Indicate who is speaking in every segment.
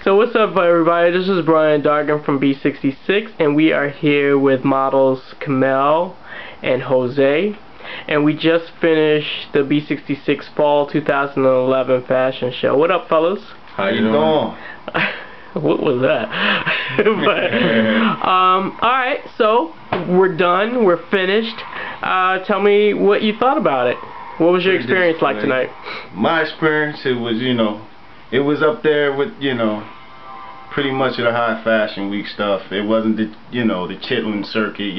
Speaker 1: So what's up, everybody? This is Brian Dargan from B66, and we are here with models Camell and Jose, and we just finished the B66 Fall 2011 fashion show. What up, fellas?
Speaker 2: How you doing?
Speaker 1: What was that? Alright, so we're done. We're finished. Tell me what you thought about it. What was your experience like tonight?
Speaker 2: My experience, it was, it was up there with, pretty much of the high fashion week stuff. It wasn't the, the chitlin circuit,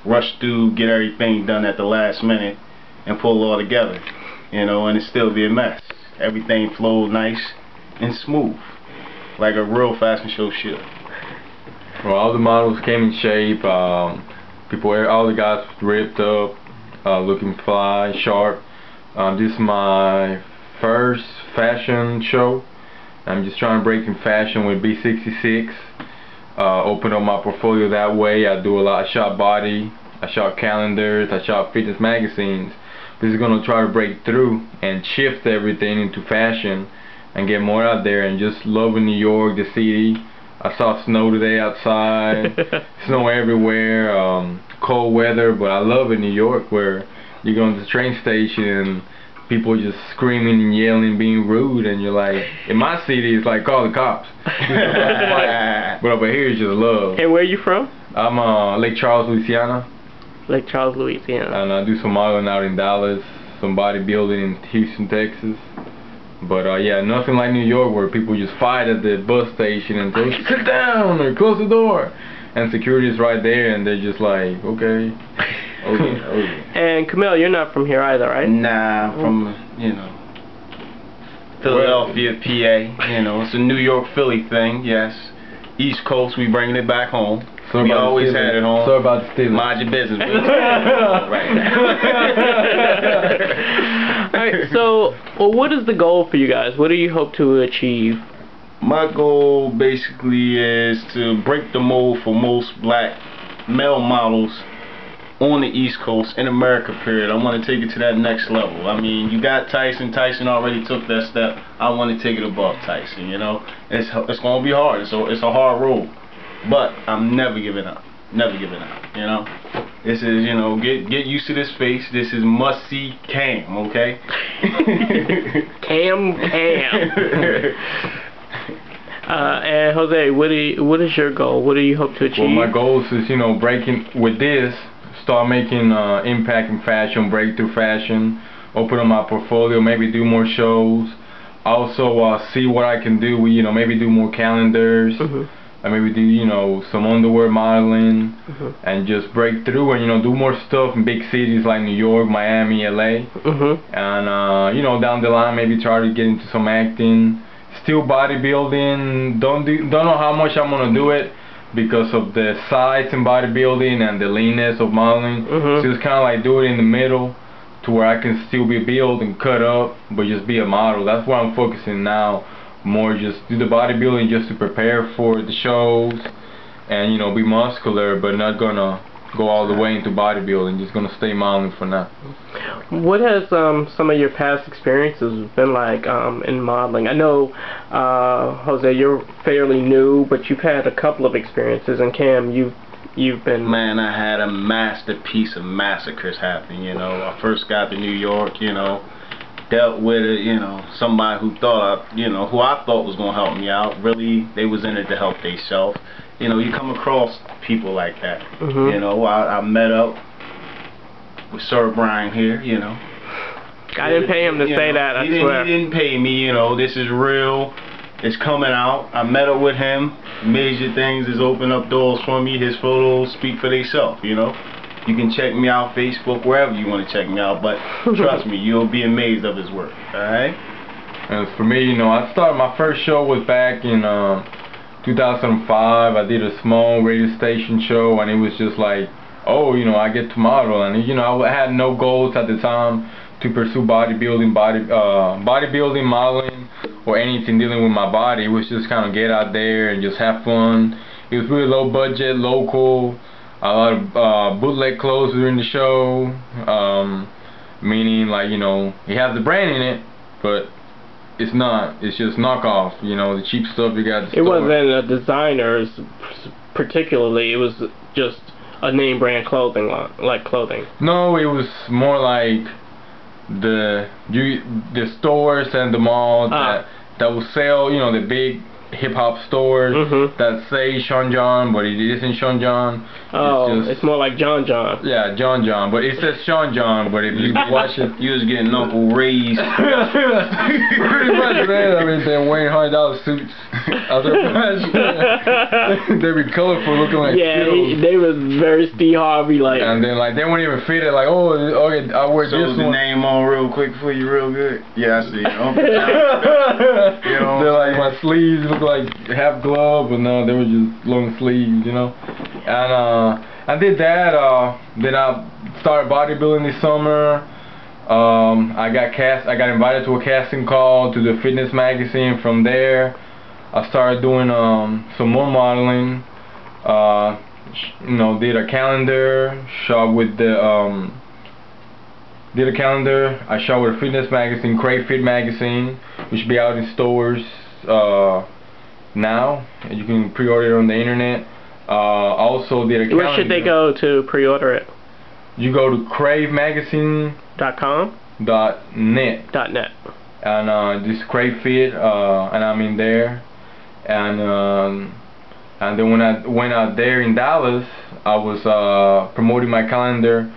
Speaker 2: rush through, get everything done at the last minute and pull it all together, and it still be a mess. Everything flowed nice and smooth, like a real fashion show should.
Speaker 3: Well, all the models came in shape. All the guys ripped up, looking fly, sharp. This is my first fashion show. I'm just trying to break in fashion with B66. Open up my portfolio that way. I do a lot. I shot body, I shot calendars, I shot fitness magazines. This is gonna try to break through and shift everything into fashion and get more out there, and just loving New York, the city. I saw snow today outside, snow everywhere, cold weather, but I love it, New York, where you go to the train station and people just screaming and yelling, being rude, and you're like, in my city it's like, call the cops. But over here it's just love.
Speaker 1: And where are you from?
Speaker 3: I'm Lake Charles, Louisiana.
Speaker 1: Lake Charles, Louisiana.
Speaker 3: And I do some modeling out in Dallas, some bodybuilding in Houston, Texas. But yeah, nothing like New York, where people just fight at the bus station and say, sit down or close the door, and security is right there and they're just like, okay. Oh yeah, oh yeah.
Speaker 1: And Camell, you're not from here either, right?
Speaker 2: Nah, from Philadelphia, PA. It's a New York, Philly thing. Yes, East Coast, we bringing it back home.
Speaker 3: So
Speaker 2: we always had it home.
Speaker 3: So about stealing.
Speaker 2: Mind your business. Right now.
Speaker 1: Alright, so what is the goal for you guys? What do you hope to achieve?
Speaker 2: My goal basically is to break the mold for most black male models on the East Coast, in America, period. I want to take it to that next level. I mean, you got Tyson. Tyson already took that step. I want to take it above Tyson, It's going to be hard. It's a hard road. But I'm never giving up. Never giving up, This is, get used to this face. This is must-see Cam, okay?
Speaker 1: Cam. And Jose, what is your goal? What do you hope to achieve?
Speaker 3: Well, my goal is, breaking with this, start making impact in fashion, breakthrough fashion, open up my portfolio, maybe do more shows. Also, see what I can do. Maybe do more calendars. And maybe do some underwear modeling, and just break through and do more stuff in big cities like New York, Miami, LA, and down the line maybe try to get into some acting, still bodybuilding. Don't know how much I'm gonna do it because of the size in bodybuilding and the leanness of modeling. So it's kind of like do it in the middle, to where I can still be built and cut up, but just be a model. That's where I'm focusing now. More just do the bodybuilding just to prepare for the shows, and be muscular, but not gonna go all the way into bodybuilding. Just gonna stay modeling for now.
Speaker 1: What has some of your past experiences been like in modeling? I know Jose, you're fairly new, but you've had a couple of experiences, and Cam, you've been...
Speaker 2: Man, I had a masterpiece of massacres happen. I first got to New York, dealt with it, somebody who thought, who I thought was gonna help me out. Really, they was in it to help themselves. You come across people like that. I met up with Sir Brian here.
Speaker 1: I didn't pay him to say that. I swear.
Speaker 2: He didn't pay me. This is real. It's coming out. I met up with him. Major things has opened up doors for me. His photos speak for themselves. You can check me out, Facebook, wherever you want to check me out, but trust me, you'll be amazed of his work, alright?
Speaker 3: And for me, I started, my first show was back in 2005. I did a small radio station show, and it was just like, oh, I get to model, and I had no goals at the time to pursue bodybuilding, modeling, or anything dealing with my body. It was just kind of get out there and just have fun. It was really low budget, local. A lot of bootleg clothes during the show, meaning like it has the brand in it, but it's not. It's just knockoff. You know, the cheap stuff you got.
Speaker 1: It wasn't a designer's particularly. It was just a name brand clothing line, like clothing.
Speaker 3: No, it was more like the stores and the malls that will sell. You know, the big hip hop stores that say Sean John, but it isn't Sean John.
Speaker 1: Oh, it's more like John John.
Speaker 3: Yeah, John John, but it says Sean John. But if you watch it,
Speaker 2: you was getting Uncle Ray's.
Speaker 3: Pretty much, man. I mean, they're wearing $100 suits. They be colorful, looking like Skittles.
Speaker 1: They was very Steve Harvey like.
Speaker 3: And then like they wouldn't even fit it. Like, oh, okay, I wear
Speaker 2: so
Speaker 3: this
Speaker 2: the
Speaker 3: one.
Speaker 2: name on real quick for you, real good. Yeah, I see. Uncle John. You know,
Speaker 3: they're like my sleeves look like half glove, but no, they were just long sleeves, you know. And I did that. Then I started bodybuilding this summer. I got invited to a casting call to the fitness magazine. From there, I started doing some more modeling. You know, did a calendar, shot with the did a calendar. I shot with a fitness magazine, Crave Fit magazine, which will be out in stores now. You can pre-order it on the internet. Also did a calendar.
Speaker 1: Where should they go to pre-order it?
Speaker 3: You go to cravemagazine.com .net. And this Crave Fit, and I'm in there. And then when I went out there in Dallas, I was promoting my calendar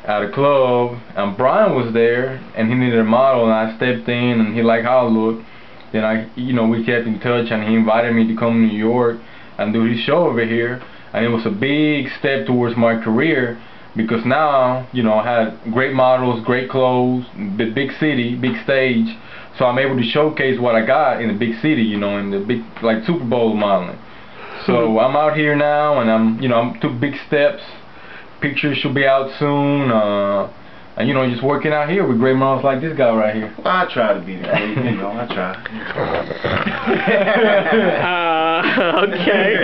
Speaker 3: at a club, and Brian was there, and he needed a model, and I stepped in, and he liked how I looked. Then we kept in touch, and he invited me to come to New York and do his show over here, and it was a big step towards my career, because now, you know, I had great models, great clothes, the big city, big stage, so I'm able to showcase what I got in the big city, you know, in the big, like Super Bowl modeling. So I'm out here now, and I'm took big steps. Pictures should be out soon, and you know, just working out here with great models like this guy right here.
Speaker 2: Well, I try to be there, you know, I try.
Speaker 1: Okay.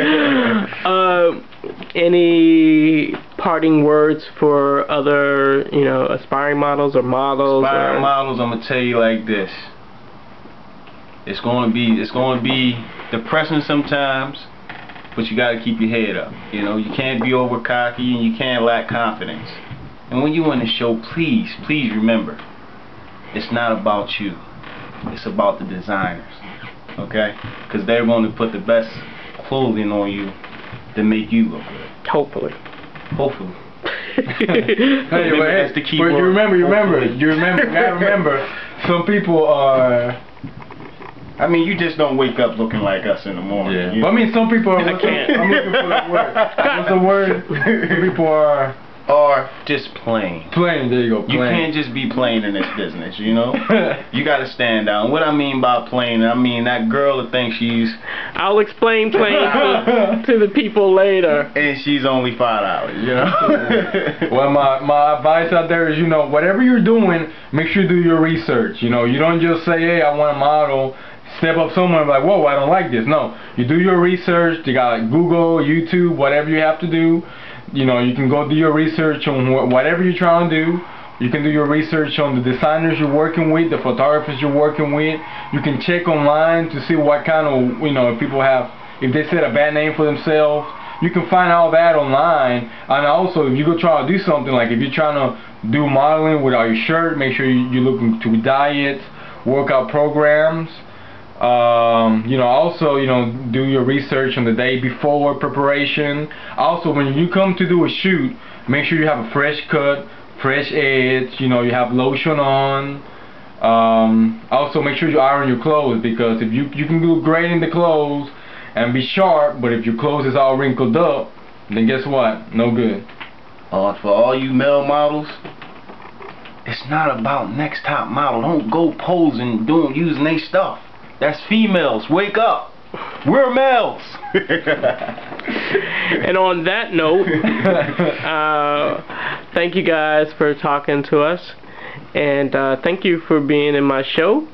Speaker 1: Any parting words for other, you know, aspiring models or models?
Speaker 2: Aspiring models, I'm gonna tell you like this. It's gonna be depressing sometimes, but you gotta keep your head up. You know, you can't be over cocky and you can't lack confidence. And when you in the show, please remember, it's not about you. It's about the designers, okay? Because they're going to put the best clothing on you to make you look good.
Speaker 1: Hopefully.
Speaker 2: Hopefully.
Speaker 3: That's the key word. You gotta remember, some people are.
Speaker 2: I mean, you just don't wake up looking like us in the morning.
Speaker 3: Yeah. But I mean, some people are.
Speaker 1: I can't.
Speaker 3: I'm looking for that word. What's the word? Some people are
Speaker 2: just plain.
Speaker 3: Plain, there you go. Plain.
Speaker 2: You can't just be plain in this business, you know? You gotta stand out. And what I mean by plain, I mean that girl that thinks she's...
Speaker 1: I'll explain plain to the people later.
Speaker 2: And she's only $5, you know?
Speaker 3: Well, my advice out there is, you know, whatever you're doing, make sure you do your research. You know, you don't just say, hey, I want a model, step up somewhere and be like, whoa, I don't like this. No, you do your research. You got like Google, YouTube, whatever you have to do. You know, you can go do your research on whatever you're trying to do. You can do your research on the designers you're working with, the photographers you're working with. You can check online to see what kind of, you know, if people have, if they set a bad name for themselves. You can find all that online. And also, if you go try to do something, like if you're trying to do modeling without your shirt, make sure you're looking to diets, workout programs. You know, also, you know, do your research on the day before preparation. Also, when you come to do a shoot, make sure you have a fresh cut, fresh edge, you know, you have lotion on. Also, make sure you iron your clothes, because if you can look great in the clothes and be sharp, but if your clothes is all wrinkled up, then guess what? No good.
Speaker 2: For all you male models, it's not about next top model. Don't go posing using their stuff. That's females. Wake up. We're males.
Speaker 1: And on that note, thank you guys for talking to us, and thank you for being in my show.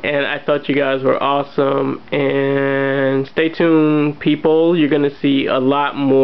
Speaker 1: And I thought you guys were awesome. And stay tuned, people. You're gonna see a lot more.